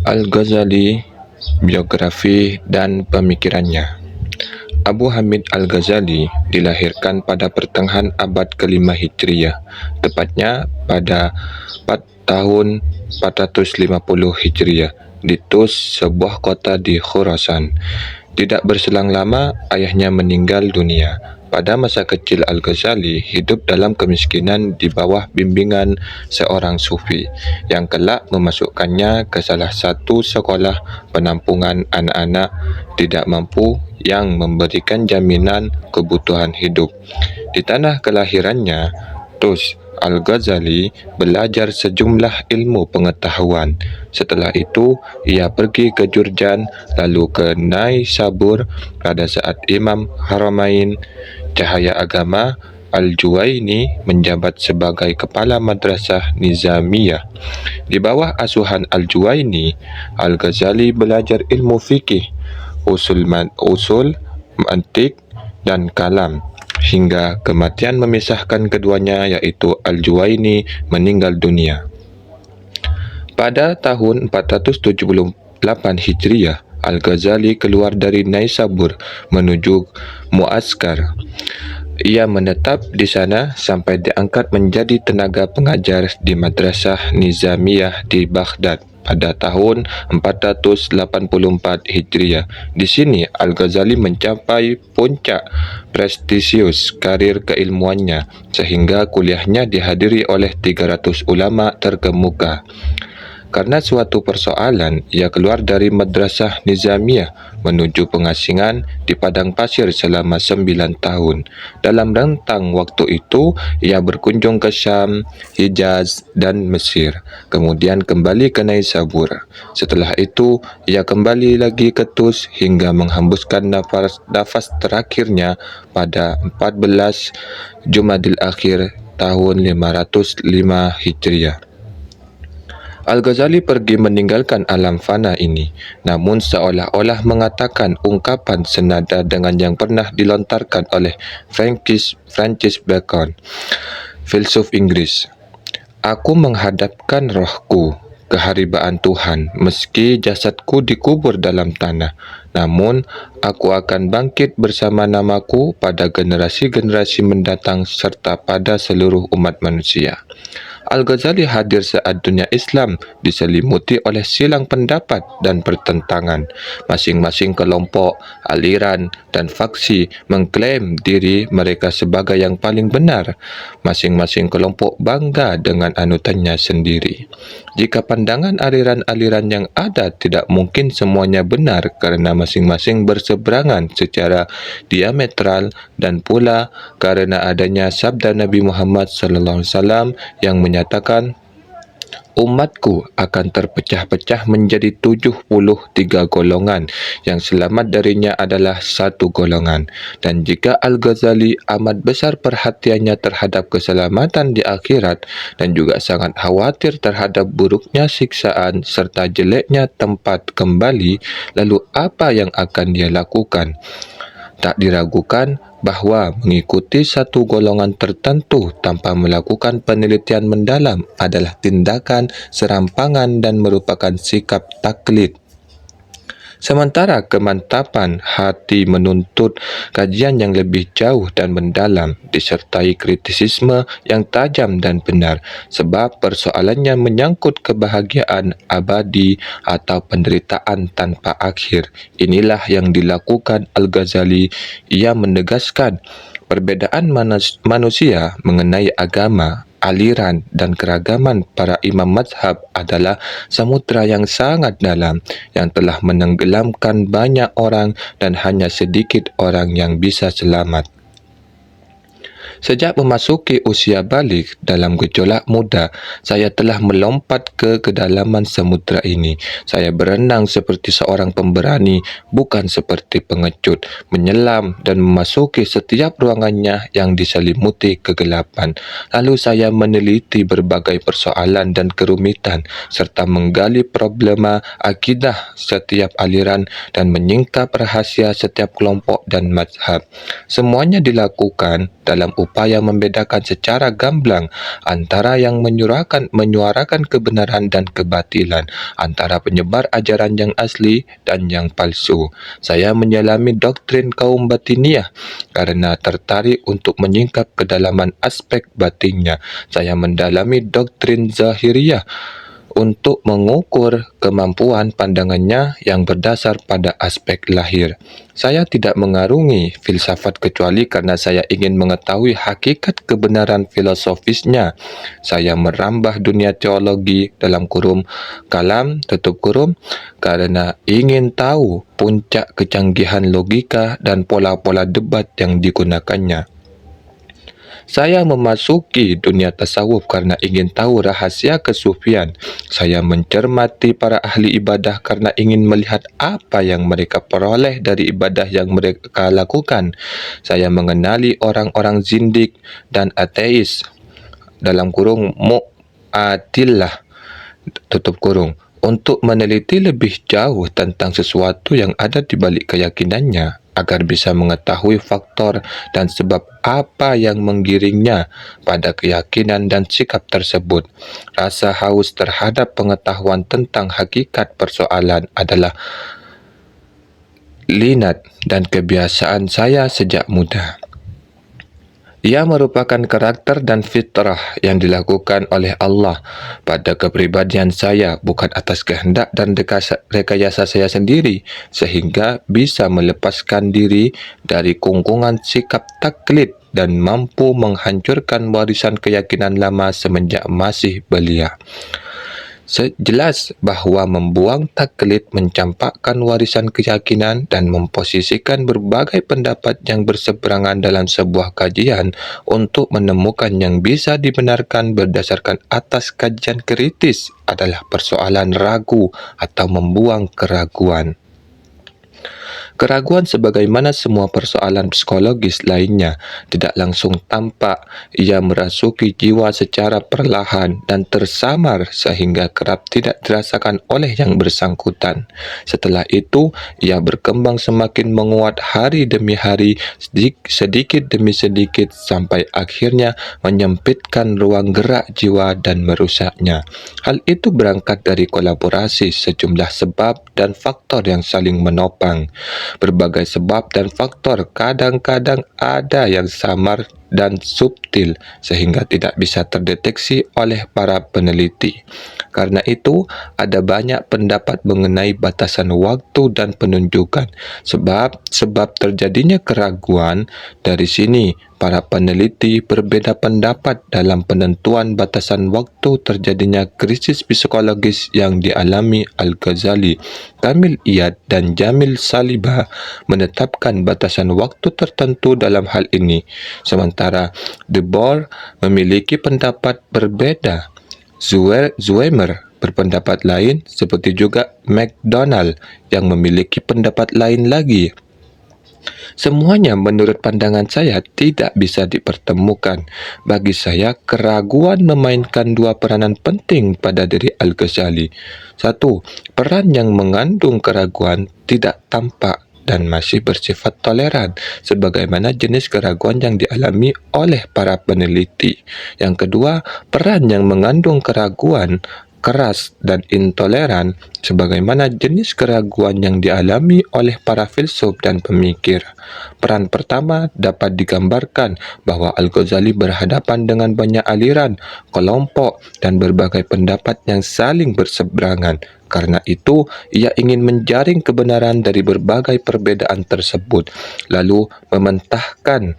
Al-Ghazali, biografi dan pemikirannya. Abu Hamid Al-Ghazali dilahirkan pada pertengahan abad ke-5 Hijriah, tepatnya pada 4 tahun 450 Hijriah, di Tus, sebuah kota di Khurasan. Tidak berselang lama, ayahnya meninggal dunia. Pada masa kecil, Al-Ghazali hidup dalam kemiskinan di bawah bimbingan seorang sufi yang kelak memasukkannya ke salah satu sekolah penampungan anak-anak tidak mampu yang memberikan jaminan kebutuhan hidup. Di tanah kelahirannya, Tus, Al-Ghazali belajar sejumlah ilmu pengetahuan. Setelah itu, ia pergi ke Jurjan, lalu ke Naisabur pada saat Imam Haramain, cahaya agama, Al-Juwaini menjabat sebagai kepala madrasah Nizamiyah. Di bawah asuhan Al-Juwaini, Al-Ghazali belajar ilmu fikih, usul mantik dan kalam, hingga kematian memisahkan keduanya, yaitu Al-Juwaini meninggal dunia pada tahun 478 Hijriah. Al-Ghazali keluar dari Naisabur menuju Muaskar. Ia menetap di sana sampai diangkat menjadi tenaga pengajar di Madrasah Nizamiyah di Baghdad pada tahun 484 Hijriah. Di sini, Al-Ghazali mencapai puncak prestisius karir keilmuannya, sehingga kuliahnya dihadiri oleh 300 ulama terkemuka. Karena suatu persoalan, ia keluar dari Madrasah Nizamiyah menuju pengasingan di padang pasir selama 9 tahun. Dalam rentang waktu itu, ia berkunjung ke Syam, Hijaz, dan Mesir, kemudian kembali ke Naisabur. Setelah itu, ia kembali lagi ke Tus hingga menghembuskan nafas terakhirnya pada 14 Jumadil Akhir tahun 505 Hijriah. Al-Ghazali pergi meninggalkan alam fana ini, namun seolah-olah mengatakan ungkapan senada dengan yang pernah dilontarkan oleh Francis Bacon, filsuf Inggris. Aku menghadapkan rohku ke haribaan Tuhan, meski jasadku dikubur dalam tanah. Namun, aku akan bangkit bersama namaku pada generasi-generasi mendatang serta pada seluruh umat manusia. Al-Ghazali hadir saat dunia Islam diselimuti oleh silang pendapat dan pertentangan. Masing-masing kelompok, aliran, dan faksi mengklaim diri mereka sebagai yang paling benar. Masing-masing kelompok bangga dengan anutannya sendiri. Jika pandangan aliran-aliran yang ada tidak mungkin semuanya benar kerana masing-masing berseberangan secara diametral, dan pula kerana adanya sabda Nabi Muhammad SAW yang menyatakan, umatku akan terpecah-pecah menjadi 73 golongan, yang selamat darinya adalah satu golongan. Dan jika Al-Ghazali amat besar perhatiannya terhadap keselamatan di akhirat dan juga sangat khawatir terhadap buruknya siksaan serta jeleknya tempat kembali, lalu apa yang akan dia lakukan? Tak diragukan bahawa mengikuti satu golongan tertentu tanpa melakukan penelitian mendalam adalah tindakan serampangan dan merupakan sikap taklid. Sementara kemantapan hati menuntut kajian yang lebih jauh dan mendalam disertai kritisisme yang tajam dan benar, sebab persoalannya menyangkut kebahagiaan abadi atau penderitaan tanpa akhir. Inilah yang dilakukan Al-Ghazali. Ia menegaskan perbedaan manusia mengenai agama, aliran dan keragaman para imam mazhab adalah samudera yang sangat dalam yang telah menenggelamkan banyak orang dan hanya sedikit orang yang bisa selamat. Sejak memasuki usia balik dalam gejolak muda, saya telah melompat ke kedalaman samudera ini. Saya berenang seperti seorang pemberani, bukan seperti pengecut, menyelam dan memasuki setiap ruangannya yang diselimuti kegelapan. Lalu saya meneliti berbagai persoalan dan kerumitan, serta menggali problema akidah setiap aliran dan menyingkap rahasia setiap kelompok dan mazhab. Semuanya dilakukan dalam upaya berupaya membedakan secara gamblang antara yang menyuarakan kebenaran dan kebatilan, antara penyebar ajaran yang asli dan yang palsu. Saya menyelami doktrin kaum Batiniah karena tertarik untuk menyingkap kedalaman aspek batinnya. Saya mendalami doktrin Zahiriyah untuk mengukur kemampuan pandangannya yang berdasar pada aspek lahir. Saya tidak mengarungi filsafat kecuali karena saya ingin mengetahui hakikat kebenaran filosofisnya. Saya merambah dunia teologi dalam kurung kalam tutup kurung karena ingin tahu puncak kecanggihan logika dan pola-pola debat yang digunakannya. Saya memasuki dunia tasawuf karena ingin tahu rahasia kesufian. Saya mencermati para ahli ibadah karena ingin melihat apa yang mereka peroleh dari ibadah yang mereka lakukan. Saya mengenali orang-orang zindik dan ateis dalam kurung mu'atilah tutup kurung untuk meneliti lebih jauh tentang sesuatu yang ada di balik keyakinannya agar bisa mengetahui faktor dan sebab apa yang menggiringnya pada keyakinan dan sikap tersebut. Rasa haus terhadap pengetahuan tentang hakikat persoalan adalah linat dan kebiasaan saya sejak muda. Ia merupakan karakter dan fitrah yang dilakukan oleh Allah pada kepribadian saya, bukan atas kehendak dan rekayasa saya sendiri, sehingga bisa melepaskan diri dari kungkungan sikap taklid dan mampu menghancurkan warisan keyakinan lama semenjak masih belia. Jelas bahawa membuang taklid mencampakkan warisan keyakinan dan memposisikan berbagai pendapat yang berseberangan dalam sebuah kajian untuk menemukan yang bisa dibenarkan berdasarkan atas kajian kritis adalah persoalan ragu atau membuang keraguan. Keraguan sebagaimana semua persoalan psikologis lainnya tidak langsung tampak. Ia merasuki jiwa secara perlahan dan tersamar sehingga kerap tidak dirasakan oleh yang bersangkutan. Setelah itu, ia berkembang semakin menguat hari demi hari, sedikit demi sedikit sampai akhirnya menyempitkan ruang gerak jiwa dan merusaknya. Hal itu berangkat dari kolaborasi sejumlah sebab dan faktor yang saling menopang. Berbagai sebab dan faktor kadang-kadang ada yang samar dan subtil sehingga tidak bisa terdeteksi oleh para peneliti. Karena itu, ada banyak pendapat mengenai batasan waktu dan penunjukan. Sebab terjadinya keraguan, dari sini para peneliti berbeda pendapat dalam penentuan batasan waktu terjadinya krisis psikologis yang dialami Al-Ghazali. Kamil Iyad dan Jamil Saliba menetapkan batasan waktu tertentu dalam hal ini, sementara De Boer memiliki pendapat berbeda. Zweimer berpendapat lain, seperti juga MacDonald yang memiliki pendapat lain lagi. Semuanya menurut pandangan saya tidak bisa dipertemukan. Bagi saya, keraguan memainkan dua peranan penting pada diri Al-Ghazali. Satu, peran yang mengandung keraguan tidak tampak dan masih bersifat toleran, sebagaimana jenis keraguan yang dialami oleh para peneliti. Yang kedua, peran yang mengandung keraguan keras dan intoleran, sebagaimana jenis keraguan yang dialami oleh para filsuf dan pemikir. Peran pertama dapat digambarkan bahwa Al-Ghazali berhadapan dengan banyak aliran, kelompok, dan berbagai pendapat yang saling berseberangan. Karena itu, ia ingin menjaring kebenaran dari berbagai perbedaan tersebut, lalu mementahkan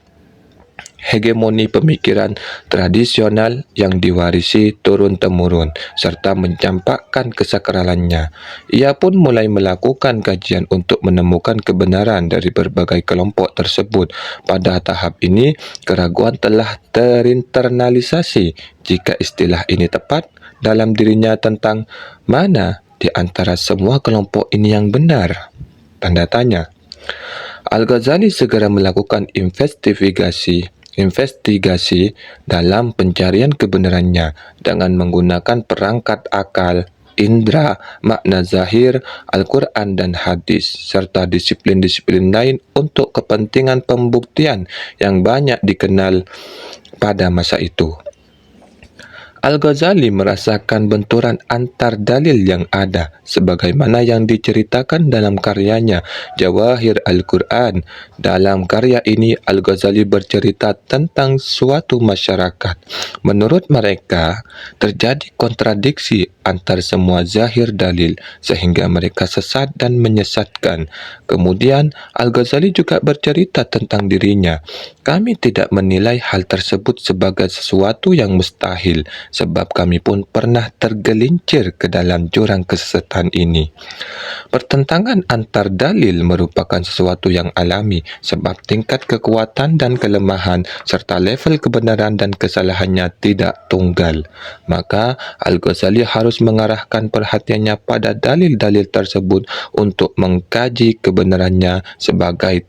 hegemoni pemikiran tradisional yang diwarisi turun-temurun serta mencampakkan kesakralannya. Ia pun mulai melakukan kajian untuk menemukan kebenaran dari berbagai kelompok tersebut. Pada tahap ini, keraguan telah terinternalisasi, jika istilah ini tepat, dalam dirinya tentang mana di antara semua kelompok ini yang benar. Tanda tanya. Al-Ghazali segera melakukan investigasi dalam pencarian kebenarannya dengan menggunakan perangkat akal, indera, makna zahir, Al-Quran dan hadis, serta disiplin-disiplin lain untuk kepentingan pembuktian yang banyak dikenal pada masa itu. Al-Ghazali merasakan benturan antar dalil yang ada, sebagaimana yang diceritakan dalam karyanya Jawahir Al-Quran. Dalam karya ini, Al-Ghazali bercerita tentang suatu masyarakat. Menurut mereka, terjadi kontradiksi antar semua zahir dalil, sehingga mereka sesat dan menyesatkan. Kemudian, Al-Ghazali juga bercerita tentang dirinya. Kami tidak menilai hal tersebut sebagai sesuatu yang mustahil, sebab kami pun pernah tergelincir ke dalam jurang kesesatan ini. Pertentangan antar dalil merupakan sesuatu yang alami, sebab tingkat kekuatan dan kelemahan serta level kebenaran dan kesalahannya tidak tunggal. Maka, Al-Ghazali harus mengarahkan perhatiannya pada dalil-dalil tersebut untuk mengkaji kebenarannya sebagai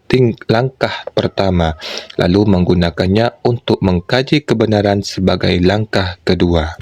langkah pertama, lalu menggunakannya untuk mengkaji kebenaran sebagai langkah kedua.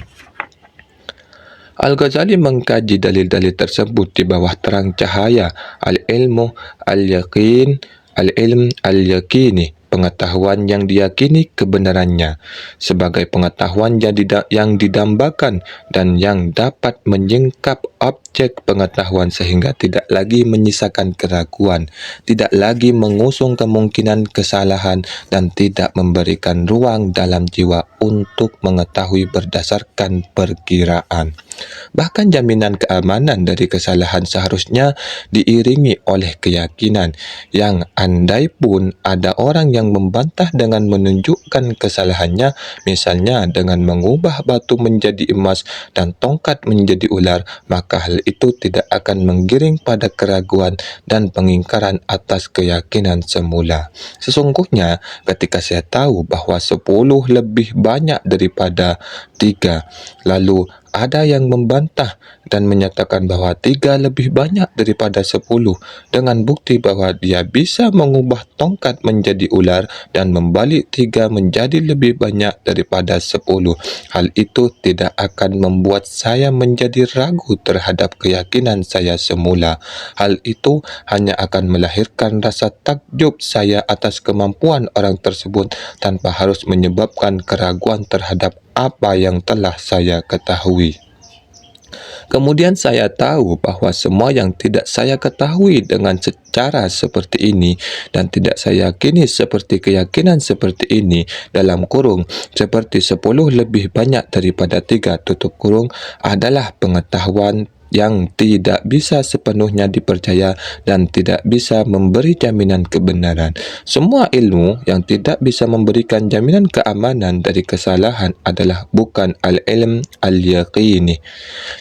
Al-Ghazali mengkaji dalil-dalil tersebut di bawah terang cahaya al-ilmu al-yaqin, al-ilm al-yaqini, pengetahuan yang diyakini kebenarannya, sebagai pengetahuan yang didambakan dan yang dapat menyingkap objek pengetahuan sehingga tidak lagi menyisakan keraguan, tidak lagi mengusung kemungkinan kesalahan, dan tidak memberikan ruang dalam jiwa untuk mengetahui berdasarkan perkiraan. Bahkan jaminan keamanan dari kesalahan seharusnya diiringi oleh keyakinan yang andai pun ada orang yang membantah dengan menunjukkan kesalahannya, misalnya dengan mengubah batu menjadi emas dan tongkat menjadi ular, maka hal itu tidak akan menggiring pada keraguan dan pengingkaran atas keyakinan semula. Sesungguhnya, ketika saya tahu bahawa 10 lebih banyak daripada 3, lalu ada yang membantah dan menyatakan bahawa 3 lebih banyak daripada 10 dengan bukti bahawa dia bisa mengubah tongkat menjadi ular dan membalik 3 menjadi lebih banyak daripada 10. Hal itu tidak akan membuat saya menjadi ragu terhadap keyakinan saya semula. Hal itu hanya akan melahirkan rasa takjub saya atas kemampuan orang tersebut tanpa harus menyebabkan keraguan terhadap apa yang telah saya ketahui. Kemudian saya tahu bahawa semua yang tidak saya ketahui dengan secara seperti ini dan tidak saya yakini seperti keyakinan seperti ini dalam kurung seperti 10 lebih banyak daripada 3 tutup kurung adalah pengetahuan yang tidak bisa sepenuhnya dipercaya dan tidak bisa memberi jaminan kebenaran. Semua ilmu yang tidak bisa memberikan jaminan keamanan dari kesalahan adalah bukan al-ilm al-yaqini.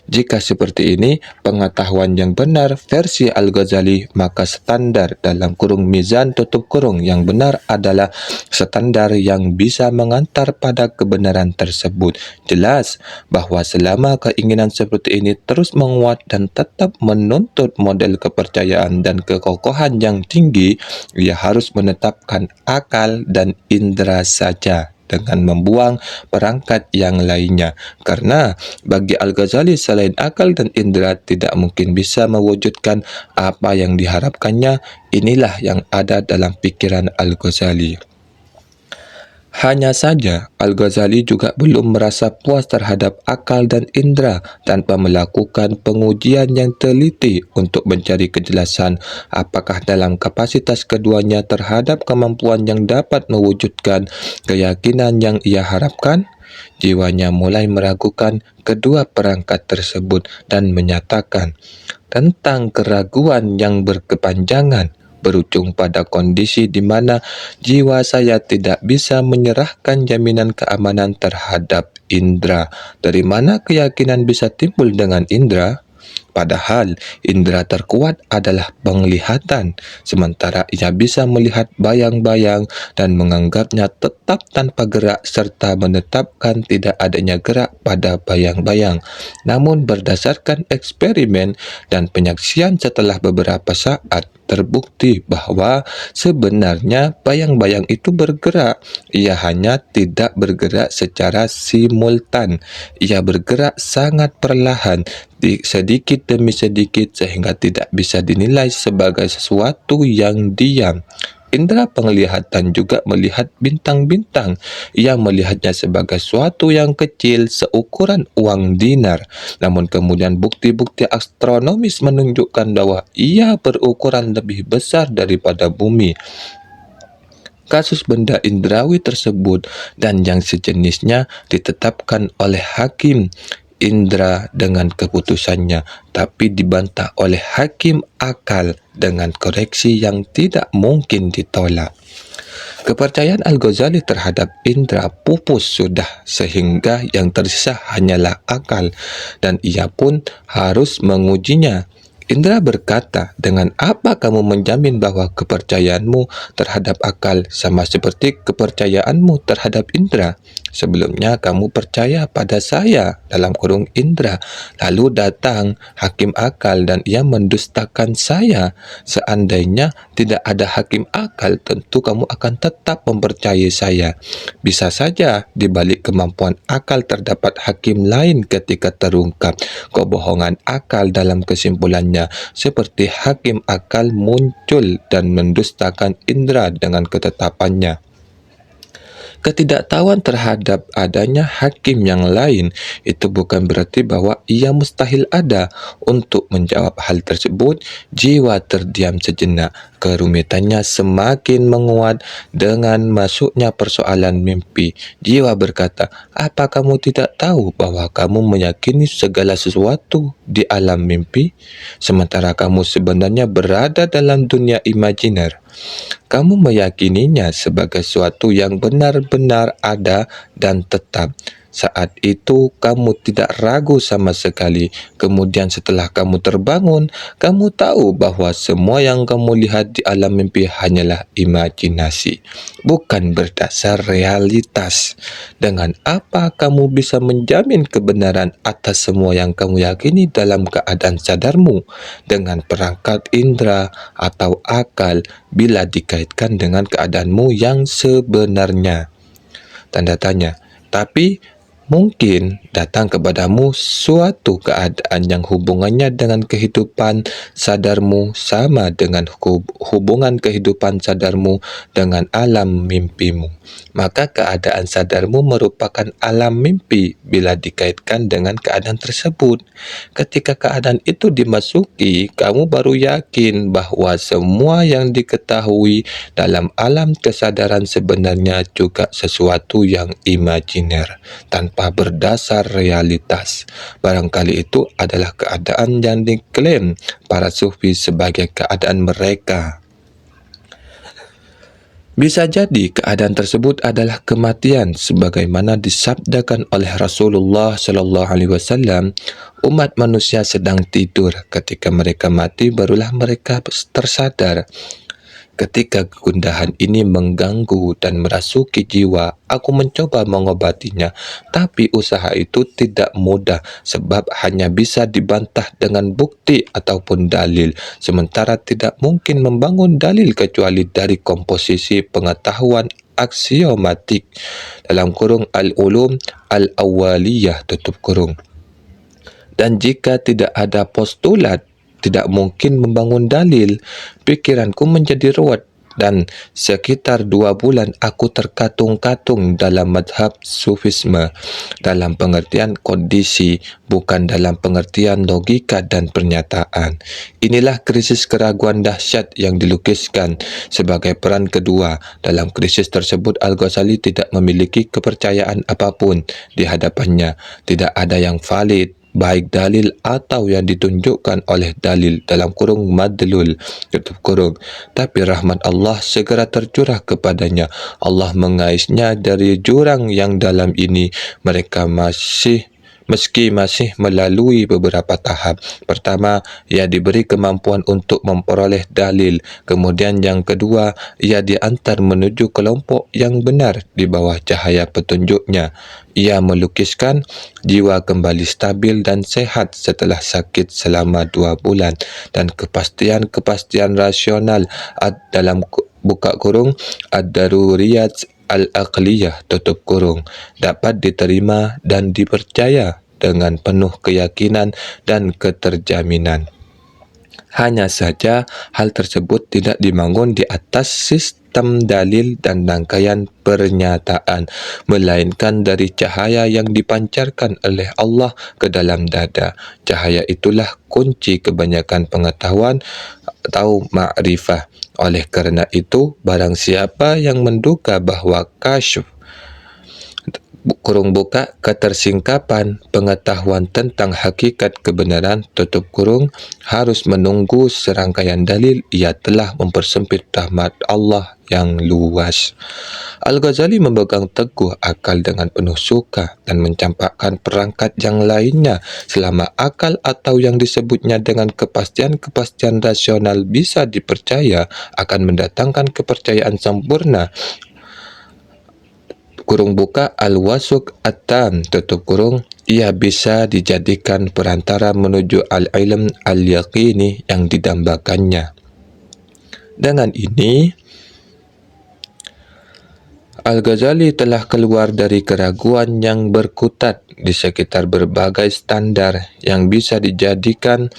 Jika seperti ini, pengetahuan yang benar versi Al-Ghazali, maka standar dalam kurung mizan tutup kurung yang benar adalah standar yang bisa mengantar pada kebenaran tersebut. Jelas bahawa selama keinginan seperti ini terus menguat dan tetap menuntut model kepercayaan dan kekokohan yang tinggi, ia harus menetapkan akal dan indera saja dengan membuang perangkat yang lainnya. Karena bagi Al-Ghazali selain akal dan indera tidak mungkin bisa mewujudkan apa yang diharapkannya. Inilah yang ada dalam pikiran Al-Ghazali. Hanya saja, Al-Ghazali juga belum merasa puas terhadap akal dan indera tanpa melakukan pengujian yang teliti untuk mencari kejelasan apakah dalam kapasitas keduanya terhadap kemampuan yang dapat mewujudkan keyakinan yang ia harapkan. Jiwanya mulai meragukan kedua perangkat tersebut dan menyatakan tentang keraguan yang berkepanjangan, berujung pada kondisi di mana jiwa saya tidak bisa menyerahkan jaminan keamanan terhadap indera. Dari mana keyakinan bisa timbul dengan indera? Padahal indera terkuat adalah penglihatan, sementara ia bisa melihat bayang-bayang dan menganggapnya tetap tanpa gerak serta menetapkan tidak adanya gerak pada bayang-bayang. Namun berdasarkan eksperimen dan penyaksian setelah beberapa saat, terbukti bahwa sebenarnya bayang-bayang itu bergerak. Ia hanya tidak bergerak secara simultan. Ia bergerak sangat perlahan, sedikit demi sedikit sehingga tidak bisa dinilai sebagai sesuatu yang diam. Indera penglihatan juga melihat bintang-bintang. Ia melihatnya sebagai sesuatu yang kecil seukuran uang dinar. Namun kemudian bukti-bukti astronomis menunjukkan bahwa ia berukuran lebih besar daripada bumi. Kasus benda indrawi tersebut dan yang sejenisnya ditetapkan oleh hakim indra dengan keputusannya, tapi dibantah oleh hakim akal dengan koreksi yang tidak mungkin ditolak. Kepercayaan Al-Ghazali terhadap indra pupus sudah, sehingga yang tersisa hanyalah akal, dan ia pun harus mengujinya. Indra berkata, dengan apa kamu menjamin bahwa kepercayaanmu terhadap akal sama seperti kepercayaanmu terhadap indra? Sebelumnya kamu percaya pada saya, dalam kurung indra. Lalu datang hakim akal dan ia mendustakan saya. Seandainya tidak ada hakim akal, tentu kamu akan tetap mempercayai saya. Bisa saja di balik kemampuan akal terdapat hakim lain ketika terungkap kebohongan akal dalam kesimpulannya, seperti hakim akal muncul dan mendustakan indra dengan ketetapannya. Ketidaktahuan terhadap adanya hakim yang lain itu bukan berarti bahwa ia mustahil ada. Untuk menjawab hal tersebut, jiwa terdiam sejenak. Kerumitannya semakin menguat dengan masuknya persoalan mimpi. Jiwa berkata, apa kamu tidak tahu bahwa kamu meyakini segala sesuatu di alam mimpi, sementara kamu sebenarnya berada dalam dunia imajiner? Kamu meyakininya sebagai sesuatu yang benar-benar ada dan tetap. Saat itu kamu tidak ragu sama sekali. Kemudian setelah kamu terbangun, kamu tahu bahwa semua yang kamu lihat di alam mimpi hanyalah imajinasi, bukan berdasar realitas. Dengan apa kamu bisa menjamin kebenaran atas semua yang kamu yakini dalam keadaan sadarmu? Dengan perangkat indera atau akal bila dikaitkan dengan keadaanmu yang sebenarnya? Tanda tanya. Tapi mungkin datang kepadamu suatu keadaan yang hubungannya dengan kehidupan sadarmu sama dengan hubungan kehidupan sadarmu dengan alam mimpimu. Maka keadaan sadarmu merupakan alam mimpi bila dikaitkan dengan keadaan tersebut. Ketika keadaan itu dimasuki, kamu baru yakin bahwa semua yang diketahui dalam alam kesadaran sebenarnya juga sesuatu yang imajiner, tanpa berdasar realitas. Barangkali itu adalah keadaan yang diklaim para sufi sebagai keadaan mereka. Bisa jadi keadaan tersebut adalah kematian, sebagaimana disabdakan oleh Rasulullah sallallahu alaihi wasallam, umat manusia sedang tidur, ketika mereka mati barulah mereka tersadar. Ketika kegundahan ini mengganggu dan merasuki jiwa, aku mencoba mengobatinya, tapi usaha itu tidak mudah sebab hanya bisa dibantah dengan bukti ataupun dalil, sementara tidak mungkin membangun dalil kecuali dari komposisi pengetahuan aksiomatik, dalam kurung al-ulum al-awwaliyah tutup kurung. Dan jika tidak ada postulat, tidak mungkin membangun dalil. Pikiranku menjadi ruwet dan sekitar 2 bulan aku terkatung-katung dalam madhab sufisme, dalam pengertian kondisi, bukan dalam pengertian logika dan pernyataan. Inilah krisis keraguan dahsyat yang dilukiskan sebagai peran kedua. Dalam krisis tersebut, Al-Ghazali tidak memiliki kepercayaan apapun di hadapannya. Tidak ada yang valid, baik dalil atau yang ditunjukkan oleh dalil, dalam kurung madlul tutup kurung. Tapi rahmat Allah segera tercurah kepadanya. Allah mengaisnya dari jurang yang dalam ini. Mereka masih meski masih melalui beberapa tahap. Pertama, ia diberi kemampuan untuk memperoleh dalil. Kemudian yang kedua, ia diantar menuju kelompok yang benar di bawah cahaya petunjuknya. Ia melukiskan jiwa kembali stabil dan sehat setelah sakit selama 2 bulan, dan kepastian-kepastian rasional dalam buka kurung ad-daruriyat al-aqliyah tutup kurung dapat diterima dan dipercaya dengan penuh keyakinan dan keterjaminan. Hanya saja hal tersebut tidak dibangun di atas sistem dalil dan rangkaian pernyataan, melainkan dari cahaya yang dipancarkan oleh Allah ke dalam dada. Cahaya itulah kunci kebanyakan pengetahuan atau ma'rifah. Oleh kerana itu, barang siapa yang menduga bahawa kasyf kurung buka ketersingkapan pengetahuan tentang hakikat kebenaran tutup kurung harus menunggu serangkaian dalil, ia telah mempersempit rahmat Allah yang luas. Al-Ghazali memegang teguh akal dengan penuh suka dan mencampakkan perangkat yang lainnya selama akal atau yang disebutnya dengan kepastian-kepastian rasional bisa dipercaya akan mendatangkan kepercayaan sempurna. Kurung buka al-wasuk at-tam tutup kurung, ia bisa dijadikan perantara menuju al-ilm al-yaqini yang didambakannya. Dengan ini, Al-Ghazali telah keluar dari keraguan yang berkutat di sekitar berbagai standar yang bisa dijadikan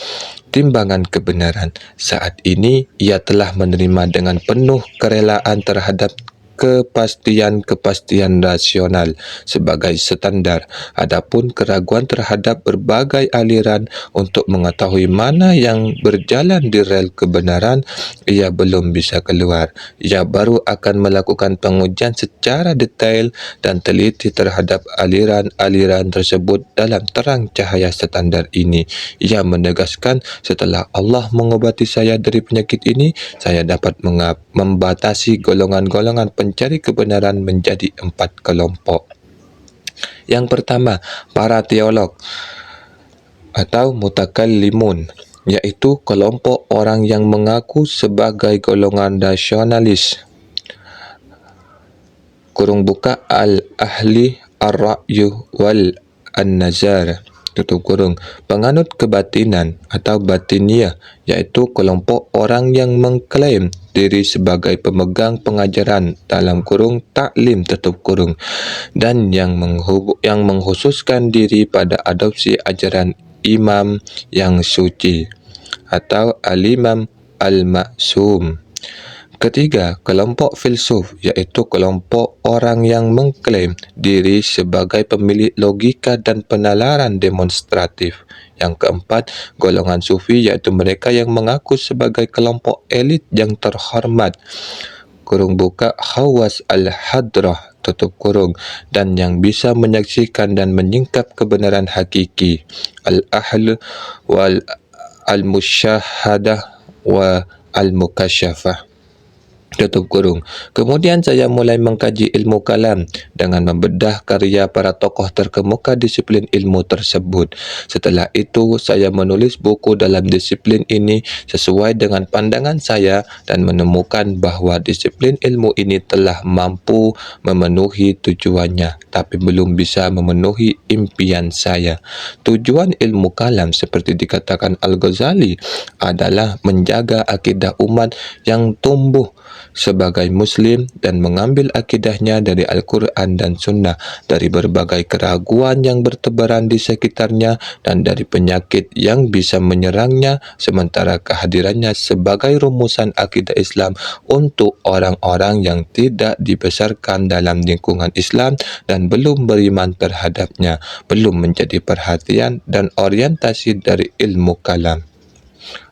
timbangan kebenaran. Saat ini, ia telah menerima dengan penuh kerelaan terhadap kepastian-kepastian rasional sebagai standar. Adapun keraguan terhadap berbagai aliran untuk mengetahui mana yang berjalan di rel kebenaran, ia belum bisa keluar. Ia baru akan melakukan pengujian secara detail dan teliti terhadap aliran-aliran tersebut dalam terang cahaya standar ini. Ia menegaskan, setelah Allah mengobati saya dari penyakit ini, saya dapat membatasi golongan-golongan pencari kebenaran menjadi 4 kelompok. Yang pertama, para teolog atau mutakallimun, iaitu kelompok orang yang mengaku sebagai golongan rasionalis. Kurung buka al-ahli ar-ra'yu wal an-nazar tutup kurung, penganut kebatinan atau batiniyah, iaitu kelompok orang yang mengklaim diri sebagai pemegang pengajaran dalam kurung taklim tutup kurung, dan yang mengkhususkan diri pada adopsi ajaran imam yang suci atau al-imam al-ma'sum. Ketiga, kelompok filsuf, iaitu kelompok orang yang mengklaim diri sebagai pemilik logika dan penalaran demonstratif. Yang keempat, golongan sufi, iaitu mereka yang mengaku sebagai kelompok elit yang terhormat. Kurung buka khawas al-hadrah tutup kurung, dan yang bisa menyaksikan dan menyingkap kebenaran hakiki. Al-ahl wal al-musyahadah wa al-mukasyafah tutup kurung. Kemudian saya mulai mengkaji ilmu kalam dengan membedah karya para tokoh terkemuka disiplin ilmu tersebut. Setelah itu, saya menulis buku dalam disiplin ini sesuai dengan pandangan saya dan menemukan bahawa disiplin ilmu ini telah mampu memenuhi tujuannya, tapi belum bisa memenuhi impian saya. Tujuan ilmu kalam seperti dikatakan Al-Ghazali adalah menjaga akidah umat yang tumbuh sebagai Muslim dan mengambil akidahnya dari Al-Quran dan Sunnah, dari berbagai keraguan yang bertebaran di sekitarnya dan dari penyakit yang bisa menyerangnya, sementara kehadirannya sebagai rumusan akidah Islam untuk orang-orang yang tidak dibesarkan dalam lingkungan Islam dan belum beriman terhadapnya, belum menjadi perhatian dan orientasi dari ilmu kalam.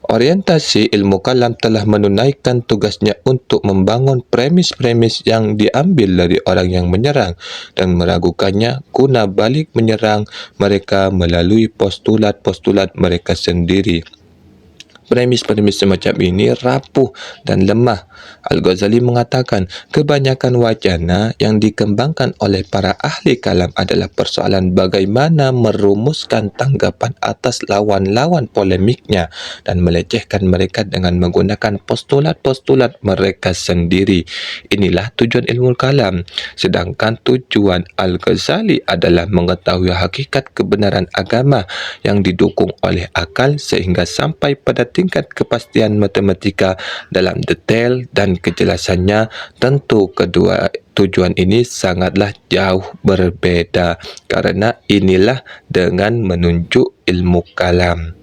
Orientasi ilmu kalam telah menunaikan tugasnya untuk membangun premis-premis yang diambil dari orang yang menyerang dan meragukannya guna balik menyerang mereka melalui postulat-postulat mereka sendiri. Premis-premis semacam ini rapuh dan lemah. Al-Ghazali mengatakan kebanyakan wacana yang dikembangkan oleh para ahli kalam adalah persoalan bagaimana merumuskan tanggapan atas lawan-lawan polemiknya dan melecehkan mereka dengan menggunakan postulat-postulat mereka sendiri. Inilah tujuan ilmu kalam. Sedangkan tujuan Al-Ghazali adalah mengetahui hakikat kebenaran agama yang didukung oleh akal sehingga sampai pada tingkat kepastian matematika dalam detail dan kejelasannya. Tentu kedua tujuan ini sangatlah jauh berbeza karena inilah dengan menunjuk ilmu kalam.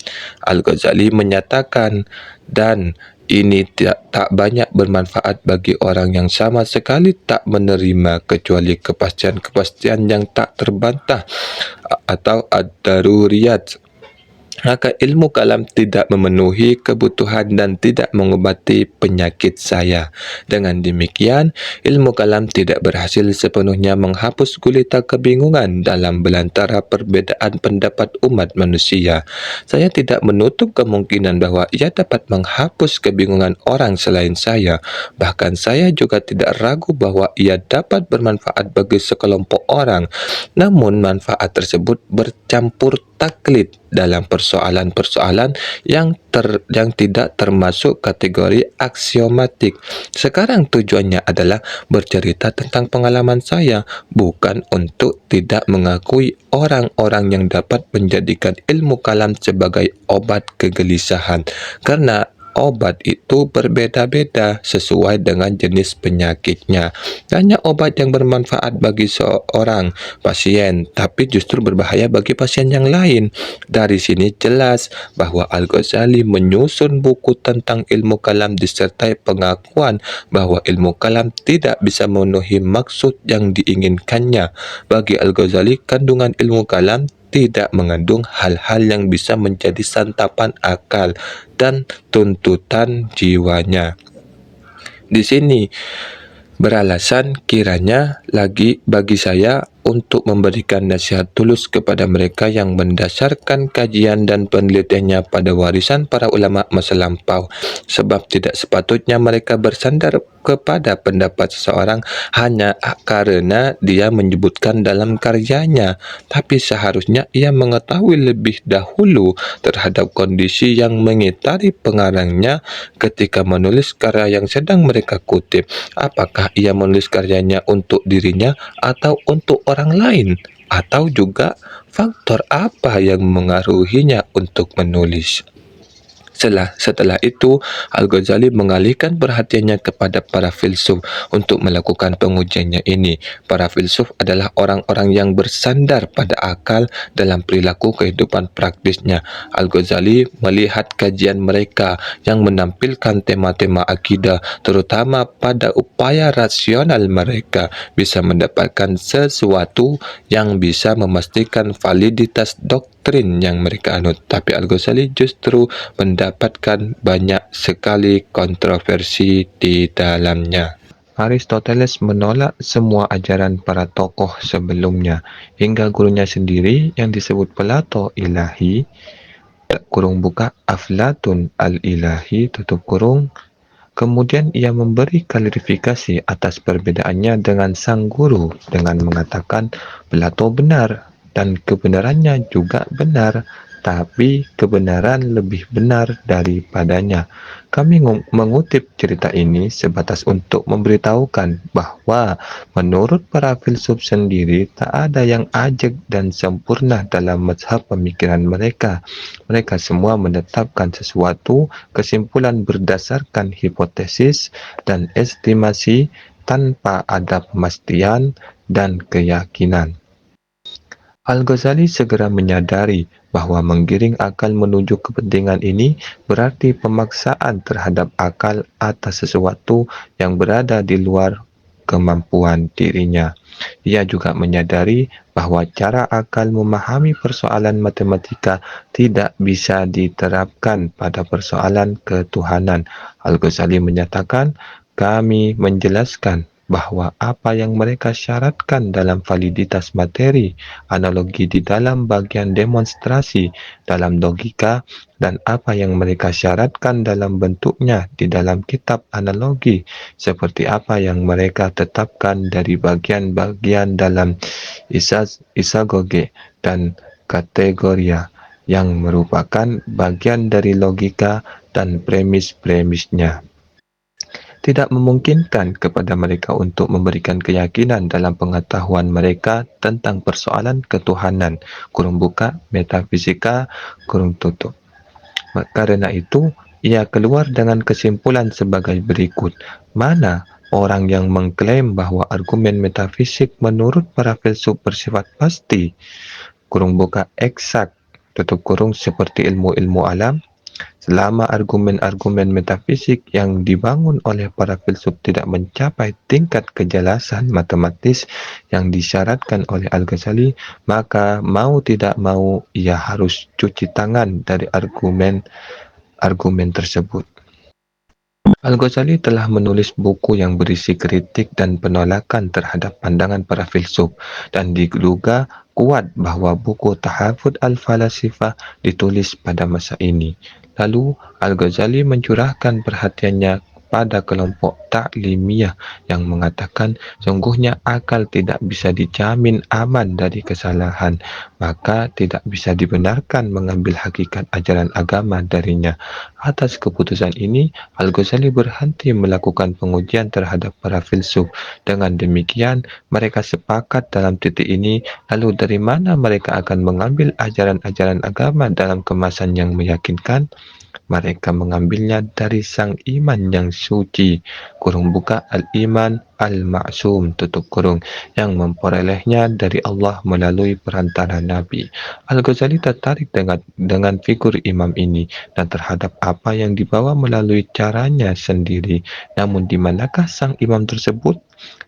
Al-Ghazali menyatakan, dan ini tak banyak bermanfaat bagi orang yang sama sekali tak menerima kecuali kepastian-kepastian yang tak terbantah atau ad-daruriyat. Maka ilmu kalam tidak memenuhi kebutuhan dan tidak mengobati penyakit saya. Dengan demikian, ilmu kalam tidak berhasil sepenuhnya menghapus gulita kebingungan dalam belantara perbedaan pendapat umat manusia. Saya tidak menutup kemungkinan bahawa ia dapat menghapus kebingungan orang selain saya. Bahkan saya juga tidak ragu bahawa ia dapat bermanfaat bagi sekelompok orang. Namun manfaat tersebut bercampur taklid dalam persoalan-persoalan yang tidak termasuk kategori aksiomatik. Sekarang tujuannya adalah bercerita tentang pengalaman saya, bukan untuk tidak mengakui orang-orang yang dapat menjadikan ilmu kalam sebagai obat kegelisahan, karena obat itu berbeda-beda sesuai dengan jenis penyakitnya. Banyak obat yang bermanfaat bagi seorang pasien, tapi justru berbahaya bagi pasien yang lain. Dari sini jelas bahawa Al-Ghazali menyusun buku tentang ilmu kalam disertai pengakuan bahawa ilmu kalam tidak bisa memenuhi maksud yang diinginkannya. Bagi Al-Ghazali, kandungan ilmu kalam tidak mengandung hal-hal yang bisa menjadi santapan akal dan tuntutan jiwanya. Di sini beralasan kiranya bagi saya untuk memberikan nasihat tulus kepada mereka yang mendasarkan kajian dan penelitiannya pada warisan para ulama masa lampau, sebab tidak sepatutnya mereka bersandar kepada pendapat seseorang hanya karena dia menyebutkan dalam karyanya, tapi seharusnya ia mengetahui lebih dahulu terhadap kondisi yang mengitari pengarangnya ketika menulis karya yang sedang mereka kutip. Apakah ia menulis karyanya untuk dirinya atau untuk orang lain, atau juga faktor apa yang mengaruhinya untuk menulis. Setelah itu, Al-Ghazali mengalihkan perhatiannya kepada para filsuf untuk melakukan pengujiannya ini. Para filsuf adalah orang-orang yang bersandar pada akal dalam perilaku kehidupan praktisnya. Al-Ghazali melihat kajian mereka yang menampilkan tema-tema akidah, terutama pada upaya rasional mereka, bisa mendapatkan sesuatu yang bisa memastikan validitas doktrin yang mereka anut. Tapi Al-Ghazali justru mendapatkan banyak sekali kontroversi di dalamnya. Aristoteles menolak semua ajaran para tokoh sebelumnya, hingga gurunya sendiri yang disebut Plato ilahi, kurung buka Aflatun al-ilahi, tutup kurung. Kemudian ia memberi klarifikasi atas perbedaannya dengan sang guru dengan mengatakan Plato benar dan kebenarannya juga benar, tapi kebenaran lebih benar daripadanya. Kami mengutip cerita ini sebatas untuk memberitahukan bahwa menurut para filsuf sendiri tak ada yang ajeg dan sempurna dalam mazhab pemikiran mereka. Mereka semua menetapkan sesuatu kesimpulan berdasarkan hipotesis dan estimasi tanpa ada pemastian dan keyakinan. Al-Ghazali segera menyadari bahwa menggiring akal menuju kepentingan ini berarti pemaksaan terhadap akal atas sesuatu yang berada di luar kemampuan dirinya. Ia juga menyadari bahwa cara akal memahami persoalan matematika tidak bisa diterapkan pada persoalan ketuhanan. Al-Ghazali menyatakan, kami menjelaskan bahwa apa yang mereka syaratkan dalam validitas materi, analogi di dalam bagian demonstrasi, dalam logika, dan apa yang mereka syaratkan dalam bentuknya di dalam kitab analogi, seperti apa yang mereka tetapkan dari bagian-bagian dalam isagoge dan kategoria, yang merupakan bagian dari logika dan premis-premisnya. Tidak memungkinkan kepada mereka untuk memberikan keyakinan dalam pengetahuan mereka tentang persoalan ketuhanan, kurung buka, metafisika, kurung tutup. Karena itu, ia keluar dengan kesimpulan sebagai berikut. Mana orang yang mengklaim bahwa argumen metafisik menurut para filsuf bersifat pasti, kurung buka eksak, tutup kurung seperti ilmu-ilmu alam, selama argumen-argumen metafisik yang dibangun oleh para filsuf tidak mencapai tingkat kejelasan matematis yang disyaratkan oleh Al-Ghazali, maka mau tidak mau ia harus cuci tangan dari argumen tersebut. Al-Ghazali telah menulis buku yang berisi kritik dan penolakan terhadap pandangan para filsuf, dan diduga kuat bahwa buku Tahafut al-Falasifah ditulis pada masa ini. Lalu, Al-Ghazali mencurahkan perhatiannya pada kelompok taklimiyah yang mengatakan sungguhnya akal tidak bisa dijamin aman dari kesalahan, maka tidak bisa dibenarkan mengambil hakikat ajaran agama darinya. Atas keputusan ini, Al-Ghazali berhenti melakukan pengujian terhadap para filsuf. Dengan demikian, mereka sepakat dalam titik ini, lalu dari mana mereka akan mengambil ajaran-ajaran agama dalam kemasan yang meyakinkan? Mereka mengambilnya dari sang iman yang suci, kurung buka al-iman al-ma'sum, tutup kurung, yang memperolehnya dari Allah melalui perantara Nabi. Al-Ghazali tertarik dengan figur imam ini dan terhadap apa yang dibawa melalui caranya sendiri. Namun di manakah sang imam tersebut?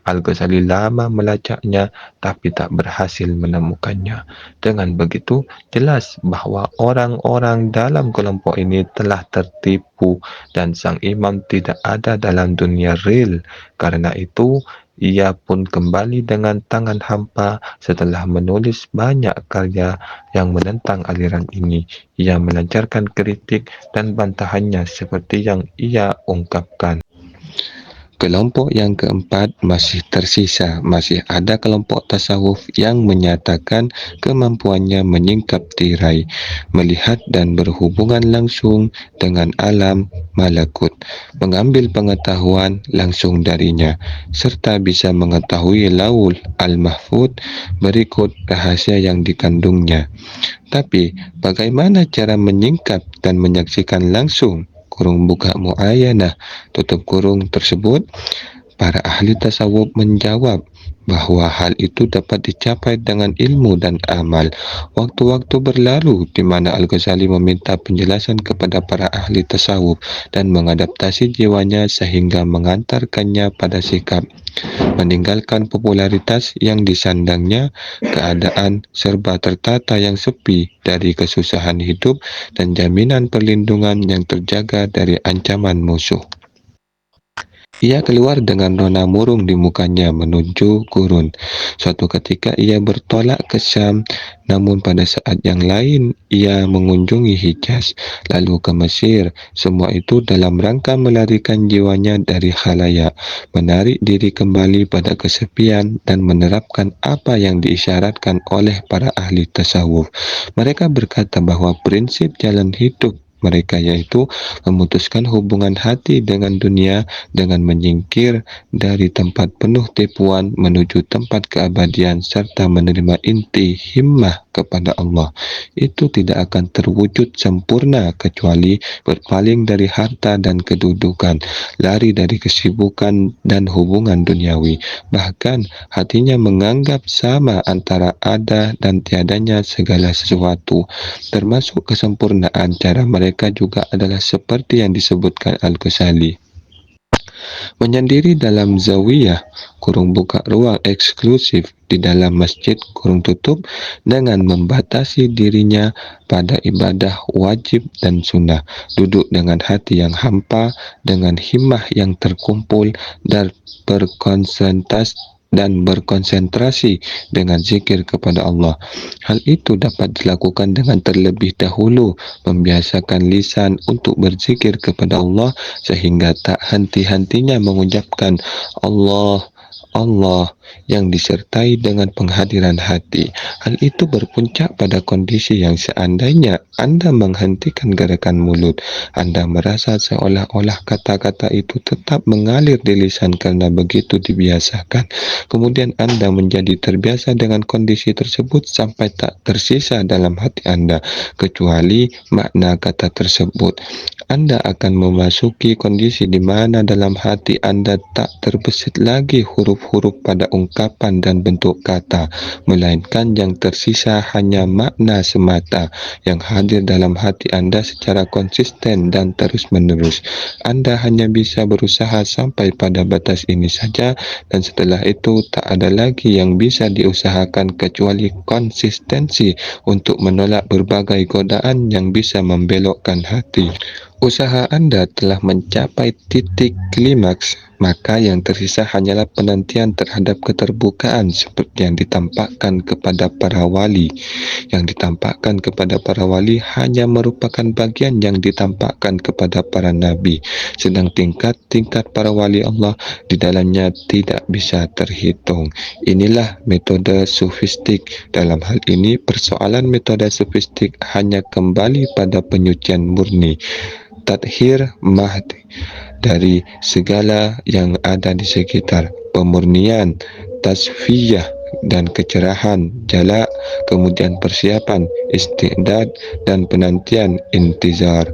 Al-Ghazali lama melacaknya tapi tak berhasil menemukannya. Dengan begitu, jelas bahwa orang-orang dalam kelompok ini telah tertipu dan sang imam tidak ada dalam dunia real. Karena itu, ia pun kembali dengan tangan hampa setelah menulis banyak karya yang menentang aliran ini. Ia melancarkan kritik dan bantahannya seperti yang ia ungkapkan. Kelompok yang keempat masih tersisa. Masih ada kelompok tasawuf yang menyatakan kemampuannya menyingkap tirai, melihat dan berhubungan langsung dengan alam malakut, mengambil pengetahuan langsung darinya, serta bisa mengetahui laul al-mahfud berikut rahasia yang dikandungnya. Tapi, bagaimana cara menyingkap dan menyaksikan langsung, kurung buka muayyanah, tutup kurung tersebut? Para ahli tasawuf menjawab bahwa hal itu dapat dicapai dengan ilmu dan amal. Waktu-waktu berlalu di mana Al-Ghazali meminta penjelasan kepada para ahli tasawuf dan mengadaptasi jiwanya sehingga mengantarkannya pada sikap meninggalkan popularitas yang disandangnya, keadaan serba tertata yang sepi dari kesusahan hidup dan jaminan perlindungan yang terjaga dari ancaman musuh. Ia keluar dengan nona murung di mukanya menuju gurun. Suatu ketika ia bertolak ke Syam, namun pada saat yang lain ia mengunjungi Hijaz, lalu ke Mesir. Semua itu dalam rangka melarikan jiwanya dari khalayak, menarik diri kembali pada kesepian dan menerapkan apa yang diisyaratkan oleh para ahli tasawuf. Mereka berkata bahwa prinsip jalan hidup mereka yaitu memutuskan hubungan hati dengan dunia dengan menyingkir dari tempat penuh tipuan menuju tempat keabadian serta menerima inti himmah kepada Allah. Itu tidak akan terwujud sempurna kecuali berpaling dari harta dan kedudukan, lari dari kesibukan dan hubungan duniawi. Bahkan hatinya menganggap sama antara ada dan tiadanya segala sesuatu, termasuk kesempurnaan. Cara mereka juga adalah seperti yang disebutkan Al-Ghazali. Menyendiri dalam zawiyah, kurung buka ruang eksklusif di dalam masjid, kurung tutup, dengan membatasi dirinya pada ibadah wajib dan sunnah, duduk dengan hati yang hampa, dengan himmah yang terkumpul, dan berkonsentrasi dengan zikir kepada Allah. Hal itu dapat dilakukan dengan terlebih dahulu membiasakan lisan untuk berzikir kepada Allah sehingga tak henti-hentinya mengucapkan Allah, Allah yang disertai dengan penghadiran hati. Hal itu berpuncak pada kondisi yang seandainya Anda menghentikan gerakan mulut, Anda merasa seolah-olah kata-kata itu tetap mengalir di lisan karena begitu dibiasakan. Kemudian Anda menjadi terbiasa dengan kondisi tersebut sampai tak tersisa dalam hati Anda kecuali makna kata tersebut. Anda akan memasuki kondisi di mana dalam hati Anda tak terbesit lagi huruf-huruf pada ungkapan dan bentuk kata, melainkan yang tersisa hanya makna semata yang hadir dalam hati Anda secara konsisten dan terus-menerus. Anda hanya bisa berusaha sampai pada batas ini saja, dan setelah itu tak ada lagi yang bisa diusahakan kecuali konsistensi untuk menolak berbagai godaan yang bisa membelokkan hati. Usaha Anda telah mencapai titik klimaks, maka yang tersisa hanyalah penantian terhadap keterbukaan seperti yang ditampakkan kepada para wali. Yang ditampakkan kepada para wali hanya merupakan bagian yang ditampakkan kepada para nabi, sedang tingkat-tingkat para wali Allah di dalamnya tidak bisa terhitung. Inilah metode sufistik. Dalam hal ini, persoalan metode sufistik hanya kembali pada penyucian murni, tathir mahdi dari segala yang ada di sekitar, pemurnian, tasfiyah dan kecerahan, jala, kemudian persiapan, istidad dan penantian, intizar.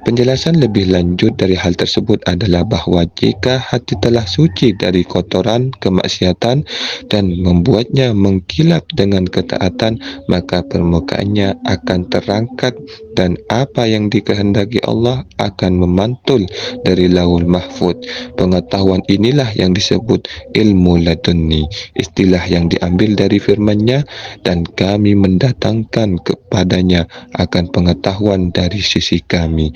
Penjelasan lebih lanjut dari hal tersebut adalah bahawa jika hati telah suci dari kotoran kemaksiatan dan membuatnya mengkilap dengan ketaatan, maka permukaannya akan terangkat dan apa yang dikehendaki Allah akan memantul dari Lauhul Mahfuz. Pengetahuan inilah yang disebut ilmu ladunni, istilah yang diambil dari firman-Nya, dan kami mendatangkan kepadanya akan pengetahuan dari sisi kami.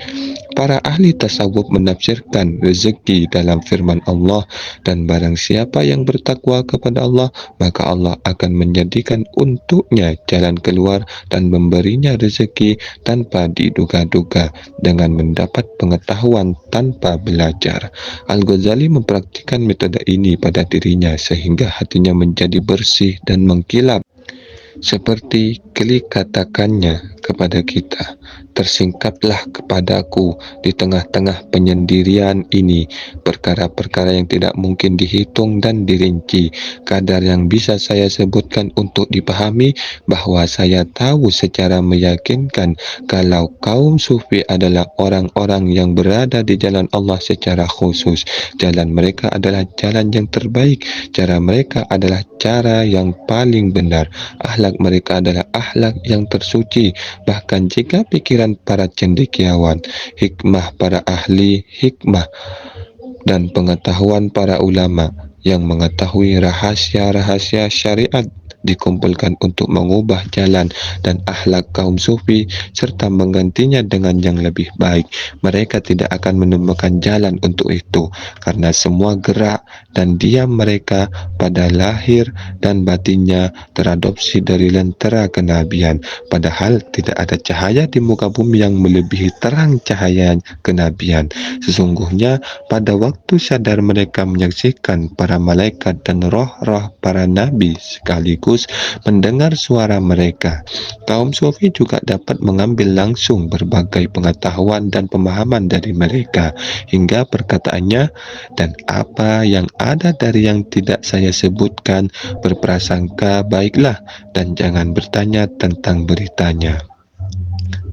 Para ahli tasawuf menafsirkan rezeki dalam firman Allah, dan barang siapa yang bertakwa kepada Allah, maka Allah akan menjadikan untuknya jalan keluar dan memberinya rezeki tanpa diduga-duga dengan mendapat pengetahuan tanpa belajar. Al-Ghazali mempraktikkan metode ini pada dirinya sehingga hatinya menjadi bersih dan mengkilap. Seperti Klik katakannya kepada kita, tersingkaplah kepadaku di tengah-tengah penyendirian ini perkara-perkara yang tidak mungkin dihitung dan dirinci. Kadar yang bisa saya sebutkan untuk dipahami bahawa saya tahu secara meyakinkan kalau kaum sufi adalah orang-orang yang berada di jalan Allah secara khusus. Jalan mereka adalah jalan yang terbaik, cara mereka adalah cara yang paling benar, akhlak mereka adalah akhlak yang tersuci. Bahkan jika pikiran para cendekiawan, hikmah para ahli hikmah, dan pengetahuan para ulama yang mengetahui rahasia-rahasia syariat dikumpulkan untuk mengubah jalan dan akhlak kaum sufi serta menggantinya dengan yang lebih baik, mereka tidak akan menemukan jalan untuk itu, karena semua gerak dan diam mereka pada lahir dan batinnya teradopsi dari lentera kenabian, padahal tidak ada cahaya di muka bumi yang melebihi terang cahaya kenabian. Sesungguhnya pada waktu sadar mereka menyaksikan para malaikat dan roh-roh para nabi sekaligus mendengar suara mereka. Kaum sufi juga dapat mengambil langsung berbagai pengetahuan dan pemahaman dari mereka, hingga perkataannya, dan apa yang ada dari yang tidak saya sebutkan, berprasangka baiklah dan jangan bertanya tentang beritanya.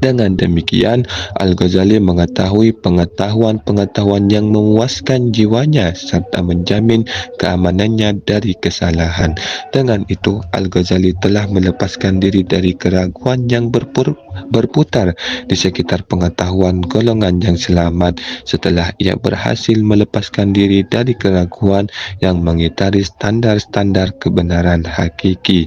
Dengan demikian, Al-Ghazali mengetahui pengetahuan-pengetahuan yang memuaskan jiwanya serta menjamin keamanannya dari kesalahan. Dengan itu, Al-Ghazali telah melepaskan diri dari keraguan yang berputar di sekitar pengetahuan golongan yang selamat setelah ia berhasil melepaskan diri dari keraguan yang mengitari standar-standar kebenaran hakiki.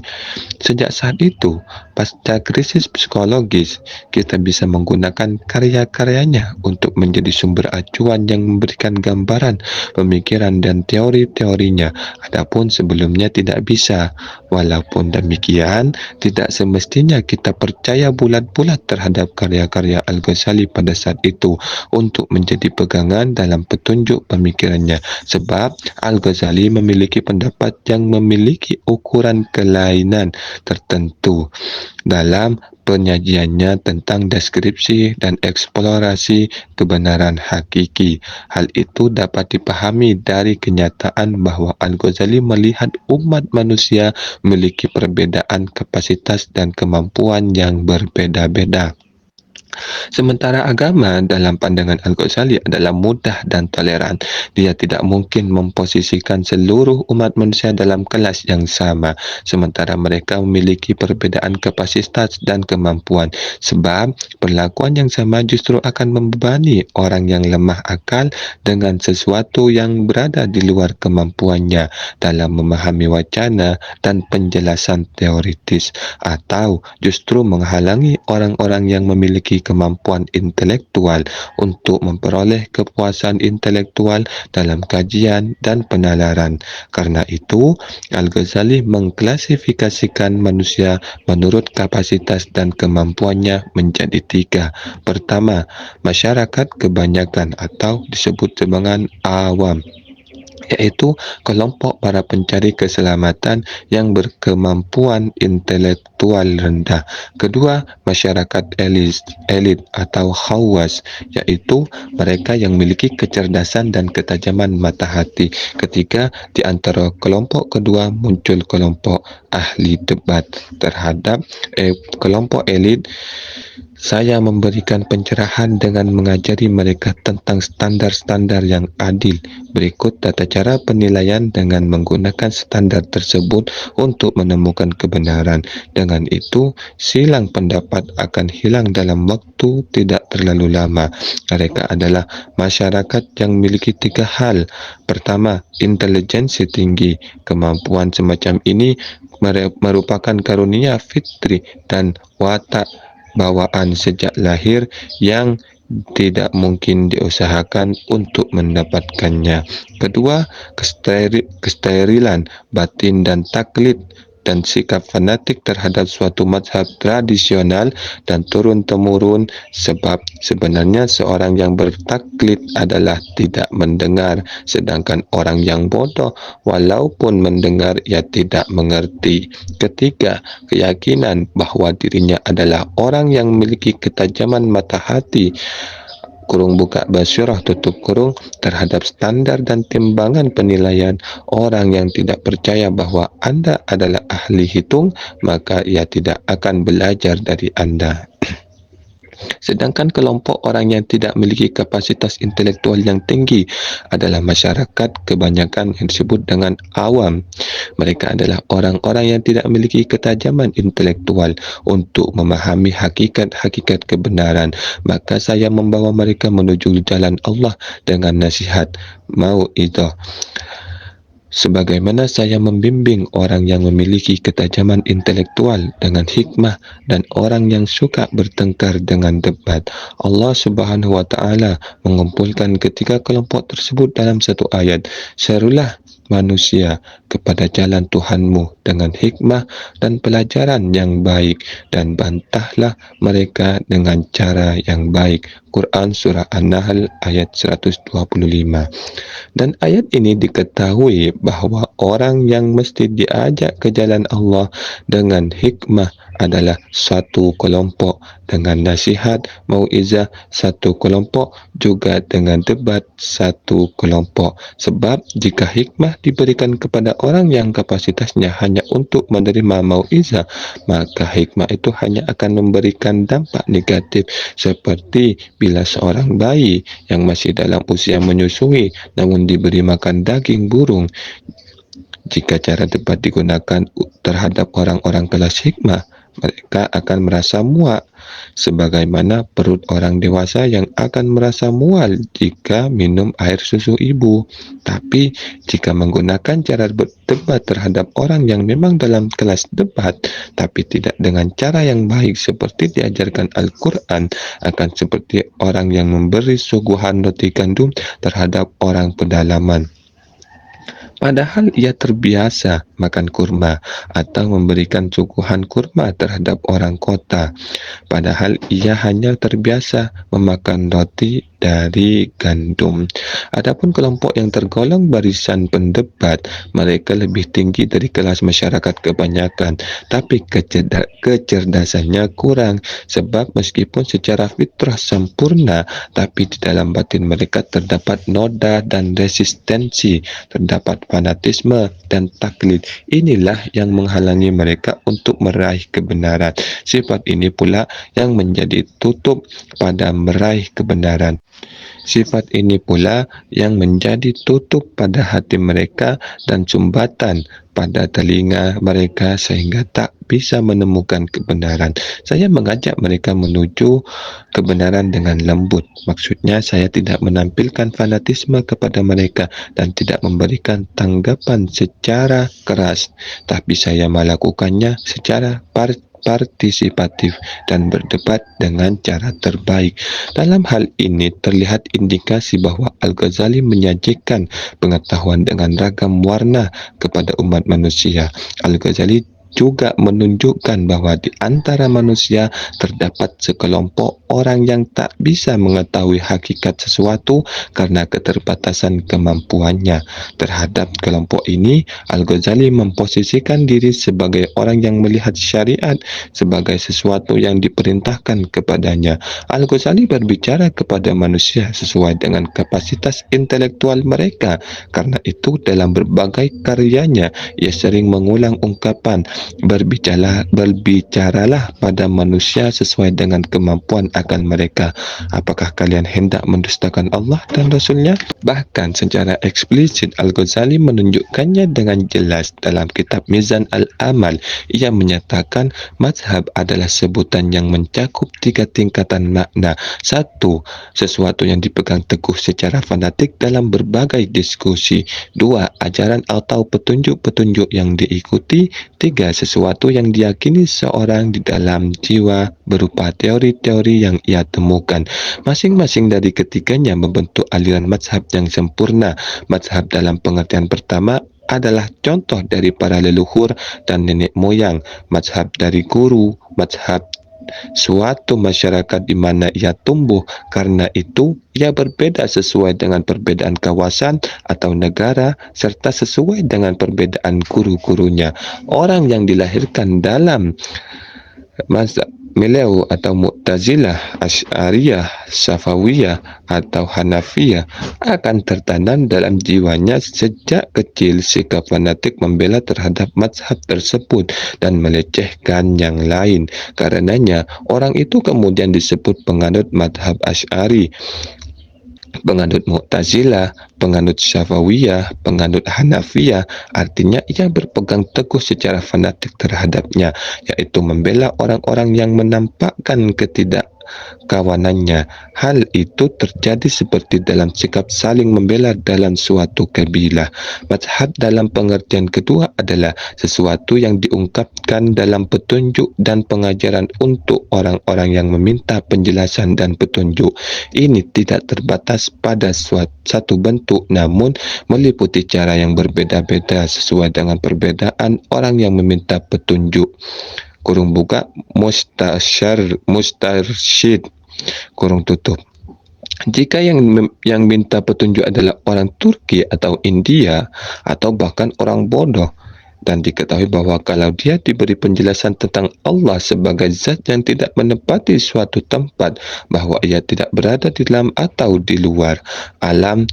Sejak saat itu, pasca krisis psikologis, kita bisa menggunakan karya-karyanya untuk menjadi sumber acuan yang memberikan gambaran, pemikiran dan teori-teorinya. Adapun sebelumnya tidak bisa. Walaupun demikian, tidak semestinya kita percaya bulat-bulat terhadap karya-karya Al-Ghazali pada saat itu untuk menjadi pegangan dalam petunjuk pemikirannya. Sebab Al-Ghazali memiliki pendapat yang memiliki ukuran kelainan tertentu dalam penyajiannya tentang deskripsi dan eksplorasi kebenaran hakiki. Hal itu dapat dipahami dari kenyataan bahwa Al-Ghazali melihat umat manusia memiliki perbedaan kapasitas dan kemampuan yang berbeda-beda. Sementara agama dalam pandangan Al-Ghazali adalah mudah dan toleran. Dia tidak mungkin memposisikan seluruh umat manusia dalam kelas yang sama, sementara mereka memiliki perbedaan kapasitas dan kemampuan. Sebab perlakuan yang sama justru akan membebani orang yang lemah akal dengan sesuatu yang berada di luar kemampuannya dalam memahami wacana dan penjelasan teoritis, atau justru menghalangi orang-orang yang memiliki kemampuan intelektual untuk memperoleh kepuasan intelektual dalam kajian dan penalaran. Karena itu, Al-Ghazali mengklasifikasikan manusia menurut kapasitas dan kemampuannya menjadi tiga. Pertama, masyarakat kebanyakan atau disebut sebagai awam, yaitu kelompok para pencari keselamatan yang berkemampuan intelektual rendah. Kedua, masyarakat elit atau khawas, yaitu mereka yang memiliki kecerdasan dan ketajaman mata hati. Ketiga, di antara kelompok kedua muncul kelompok ahli debat terhadap kelompok elit. Saya memberikan pencerahan dengan mengajari mereka tentang standar-standar yang adil. Berikut tata cara penilaian dengan menggunakan standar tersebut untuk menemukan kebenaran. Dengan itu, silang pendapat akan hilang dalam waktu tidak terlalu lama. Mereka adalah masyarakat yang memiliki tiga hal. Pertama, intelijensi tinggi. Kemampuan semacam ini merupakan karunia fitri dan watak bawaan sejak lahir yang tidak mungkin diusahakan untuk mendapatkannya. Kedua, kesterilan batin dan taklid dan sikap fanatik terhadap suatu mazhab tradisional dan turun-temurun, sebab sebenarnya seorang yang bertaklid adalah tidak mendengar, sedangkan orang yang bodoh walaupun mendengar ia tidak mengerti. Ketiga, keyakinan bahwa dirinya adalah orang yang memiliki ketajaman mata hati kurung buka basyirah tutup kurung terhadap standar dan timbangan penilaian. Orang yang tidak percaya bahwa Anda adalah ahli hitung, maka ia tidak akan belajar dari Anda. Sedangkan kelompok orang yang tidak memiliki kapasitas intelektual yang tinggi adalah masyarakat kebanyakan yang disebut dengan awam. Mereka adalah orang-orang yang tidak memiliki ketajaman intelektual untuk memahami hakikat-hakikat kebenaran. Maka saya membawa mereka menuju jalan Allah dengan nasihat mau'idhah. Sebagaimana saya membimbing orang yang memiliki ketajaman intelektual dengan hikmah dan orang yang suka bertengkar dengan debat. Allah Subhanahu wa taala mengumpulkan ketiga kelompok tersebut dalam satu ayat. Serulah manusia kepada jalan Tuhanmu dengan hikmah dan pelajaran yang baik, dan bantahlah mereka dengan cara yang baik. Quran Surah An-Nahl ayat 125. Dan ayat ini diketahui bahawa orang yang mesti diajak ke jalan Allah dengan hikmah adalah satu kelompok, dengan nasihat, mauizah satu kelompok, juga dengan debat satu kelompok. Sebab jika hikmah diberikan kepada orang yang kapasitasnya hanya untuk menerima mauizah, maka hikmah itu hanya akan memberikan dampak negatif, seperti bila seorang bayi yang masih dalam usia menyusui namun diberi makan daging burung. Jika cara debat digunakan terhadap orang-orang kelas hikmah, mereka akan merasa muak, sebagaimana perut orang dewasa yang akan merasa mual jika minum air susu ibu. Tapi jika menggunakan cara berdebat terhadap orang yang memang dalam kelas debat, tapi tidak dengan cara yang baik seperti diajarkan Al-Quran, akan seperti orang yang memberi suguhan roti gandum terhadap orang pedalaman. Padahal ia terbiasa makan kurma atau memberikan suguhan kurma terhadap orang kota. Padahal ia hanya terbiasa memakan roti dari gandum. Adapun kelompok yang tergolong barisan pendebat, mereka lebih tinggi dari kelas masyarakat kebanyakan, tapi kecerdasannya kurang, sebab meskipun secara fitrah sempurna, tapi di dalam batin mereka terdapat noda dan resistensi, terdapat fanatisme dan taklid. Inilah yang menghalangi mereka untuk meraih kebenaran. Sifat ini pula yang menjadi tutup pada meraih kebenaran. Sifat ini pula yang menjadi tutup pada hati mereka dan sumbatan pada telinga mereka sehingga tak bisa menemukan kebenaran. Saya mengajak mereka menuju kebenaran dengan lembut. Maksudnya saya tidak menampilkan fanatisme kepada mereka dan tidak memberikan tanggapan secara keras, tapi saya melakukannya secara partisipatif dan berdebat dengan cara terbaik. Dalam hal ini terlihat indikasi bahawa Al-Ghazali menyajikan pengetahuan dengan ragam warna kepada umat manusia. Al-Ghazali juga menunjukkan bahawa di antara manusia terdapat sekelompok orang yang tak bisa mengetahui hakikat sesuatu karena keterbatasan kemampuannya. Terhadap kelompok ini, Al-Ghazali memposisikan diri sebagai orang yang melihat syariat sebagai sesuatu yang diperintahkan kepadanya. Al-Ghazali berbicara kepada manusia sesuai dengan kapasitas intelektual mereka. Karena itu dalam berbagai karyanya ia sering mengulang ungkapan berbicaralah pada manusia sesuai dengan kemampuan akal mereka. Apakah kalian hendak mendustakan Allah dan Rasulnya? Bahkan secara eksplisit Al-Ghazali menunjukkannya dengan jelas dalam kitab Mizan Al-Amal. Ia menyatakan mazhab adalah sebutan yang mencakup 3 tingkatan makna. 1. Sesuatu yang dipegang teguh secara fanatik dalam berbagai diskusi. 2. Ajaran atau petunjuk-petunjuk yang diikuti. 3. Sesuatu yang diyakini seorang di dalam jiwa berupa teori-teori yang ia temukan. Masing-masing dari ketiganya membentuk aliran mazhab yang sempurna. Mazhab dalam pengertian pertama adalah contoh dari para leluhur dan nenek moyang. Mazhab dari guru, mazhab suatu masyarakat di mana ia tumbuh. Karena itu, ia berbeda sesuai dengan perbedaan kawasan atau negara serta sesuai dengan perbedaan guru-gurunya. Orang yang dilahirkan dalam mazhab Mileu atau Mu'tazilah, Asy'ariyah, Safawiyah atau Hanafiyah akan tertanam dalam jiwanya sejak kecil sikap fanatik membela terhadap mazhab tersebut dan melecehkan yang lain. Karenanya orang itu kemudian disebut penganut mazhab Asy'ari, penganut Mu'tazilah, penganut Syafawiyah, penganut Hanafiyah. Artinya ia berpegang teguh secara fanatik terhadapnya, yaitu membela orang-orang yang menampakkan ketidakkawanannya. Hal itu terjadi seperti dalam sikap saling membela dalam suatu kabilah. Mazhab dalam pengertian kedua adalah sesuatu yang diungkapkan dalam petunjuk dan pengajaran untuk orang-orang yang meminta penjelasan dan petunjuk. Ini tidak terbatas pada satu bentuk, namun meliputi cara yang berbeda-beda sesuai dengan perbedaan orang yang meminta petunjuk. Kurung buka mustarsyid, kurung tutup. Jika yang minta petunjuk adalah orang Turki atau India atau bahkan orang bodoh, dan diketahui bahwa kalau dia diberi penjelasan tentang Allah sebagai zat yang tidak menempati suatu tempat, bahwa ia tidak berada di dalam atau di luar alam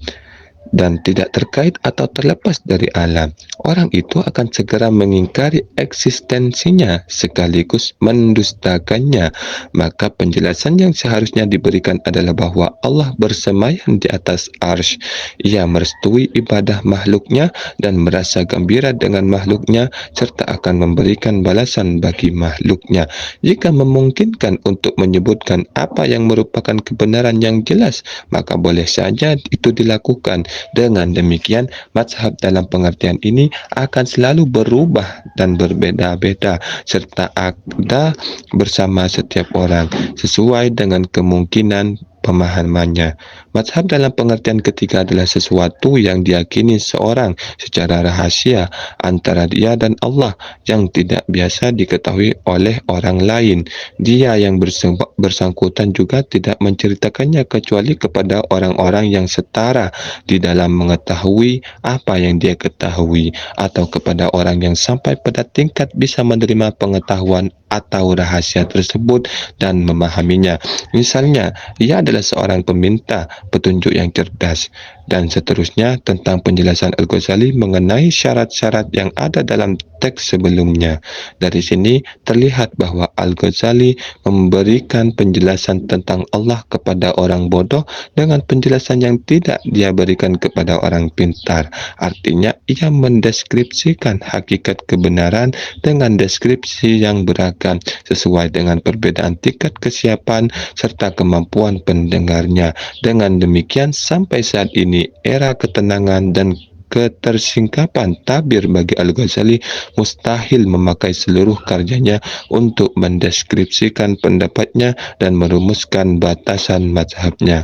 dan tidak terkait atau terlepas dari alam, orang itu akan segera mengingkari eksistensinya sekaligus mendustakannya. Maka penjelasan yang seharusnya diberikan adalah bahwa Allah bersemayam di atas arsy. Ia merestui ibadah makhluknya dan merasa gembira dengan makhluknya serta akan memberikan balasan bagi makhluknya. Jika memungkinkan untuk menyebutkan apa yang merupakan kebenaran yang jelas, maka boleh saja itu dilakukan. Dengan demikian, mazhab dalam pengertian ini akan selalu berubah dan berbeda-beda, serta ada bersama setiap orang sesuai dengan kemungkinan pemahamannya. Mazhab dalam pengertian ketiga adalah sesuatu yang diyakini seorang secara rahasia antara dia dan Allah yang tidak biasa diketahui oleh orang lain. Dia yang bersangkutan juga tidak menceritakannya kecuali kepada orang-orang yang setara di dalam mengetahui apa yang dia ketahui, atau kepada orang yang sampai pada tingkat bisa menerima pengetahuan atau rahasia tersebut dan memahaminya. Misalnya, ia adalah seorang peminta petunjuk yang cerdas, dan seterusnya tentang penjelasan Al-Ghazali mengenai syarat-syarat yang ada dalam teks sebelumnya. Dari sini terlihat bahwa Al-Ghazali memberikan penjelasan tentang Allah kepada orang bodoh dengan penjelasan yang tidak dia berikan kepada orang pintar. Artinya, ia mendeskripsikan hakikat kebenaran dengan deskripsi yang beragam sesuai dengan perbedaan tingkat kesiapan serta kemampuan pendengarnya. Dengan demikian, sampai saat ini era ketenangan dan ketersingkapan tabir bagi Al-Ghazali mustahil memakai seluruh karyanya untuk mendeskripsikan pendapatnya dan merumuskan batasan mazhabnya.